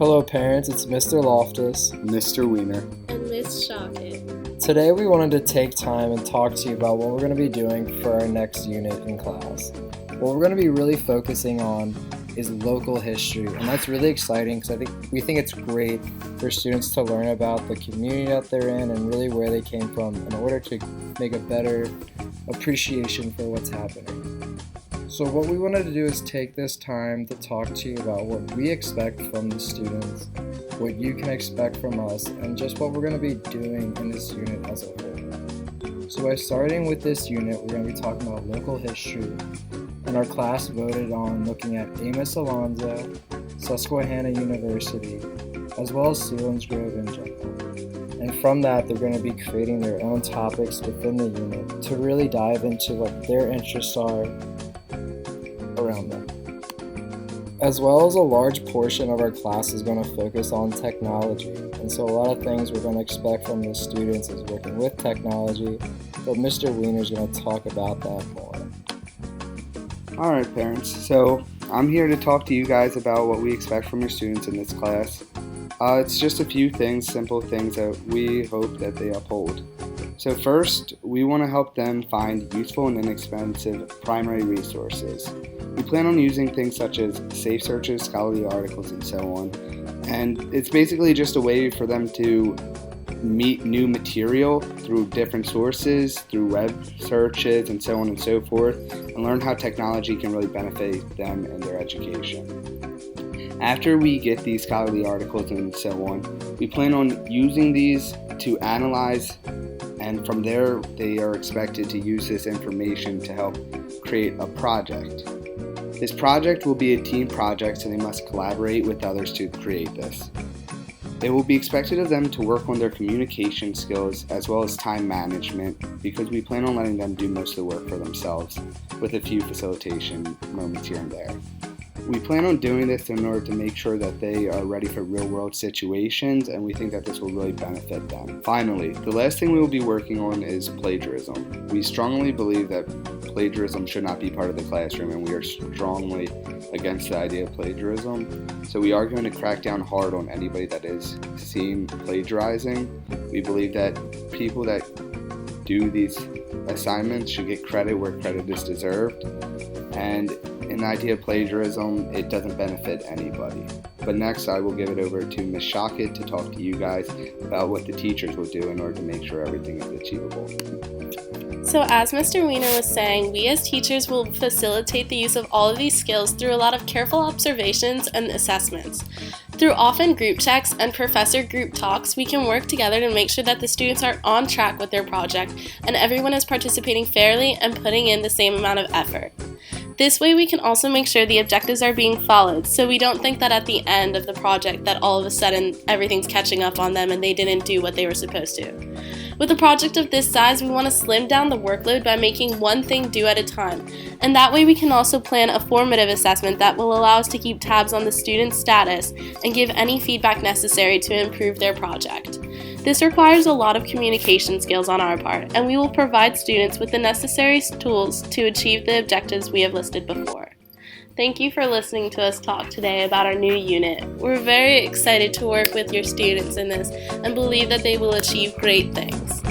Hello parents, it's Mr. Loftus. Mr. Wiener. And Miss Shockett. Today we wanted to take time and talk to you about what we're going to be doing for our next unit in class. What we're going to be really focusing on is local history, and that's really exciting because we think it's great for students to learn about the community that they're in and really where they came from in order to make a better appreciation for what's happening. So what we wanted to do is take this time to talk to you about what we expect from the students, what you can expect from us, and just what we're going to be doing in this unit as a whole. So by starting with this unit, we're going to be talking about local history, and our class voted on looking at Amos Alonzo, Susquehanna University, as well as Selinsgrove in general. And from that, they're going to be creating their own topics within the unit to really dive into what their interests are around them. As well as a large portion of our class is going to focus on technology, and so a lot of things we're going to expect from the students is working with technology, but Mr. Wiener is going to talk about that more. Alright parents, so I'm here to talk to you guys about what we expect from your students in this class. It's just a few things, simple things that we hope that they uphold. So first, we want to help them find useful and inexpensive primary resources. We plan on using things such as safe searches, scholarly articles, and so on. And it's basically just a way for them to meet new material through different sources, through web searches, and so on and so forth, and learn how technology can really benefit them in their education. After we get these scholarly articles and so on, we plan on using these to analyze, and from there they are expected to use this information to help create a project. This project will be a team project, so they must collaborate with others to create this. It will be expected of them to work on their communication skills as well as time management, because we plan on letting them do most of the work for themselves with a few facilitation moments here and there. We plan on doing this in order to make sure that they are ready for real-world situations, and we think that this will really benefit them. Finally, the last thing we will be working on is plagiarism. We strongly believe that plagiarism should not be part of the classroom, and we are strongly against the idea of plagiarism. So we are going to crack down hard on anybody that is seen plagiarizing. We believe that people that do these assignments should get credit where credit is deserved, and in the idea of plagiarism, it doesn't benefit anybody. But next, I will give it over to Ms. Shockett to talk to you guys about what the teachers will do in order to make sure everything is achievable. So as Mr. Wiener was saying, we as teachers will facilitate the use of all of these skills through a lot of careful observations and assessments. Through often group checks and professor group talks, we can work together to make sure that the students are on track with their project and everyone is participating fairly and putting in the same amount of effort. This way we can also make sure the objectives are being followed, so we don't think that at the end of the project that all of a sudden everything's catching up on them and they didn't do what they were supposed to. With a project of this size, we want to slim down the workload by making one thing due at a time, and that way we can also plan a formative assessment that will allow us to keep tabs on the student's status and give any feedback necessary to improve their project. This requires a lot of communication skills on our part, and we will provide students with the necessary tools to achieve the objectives we have listed before. Thank you for listening to us talk today about our new unit. We're very excited to work with your students in this and believe that they will achieve great things.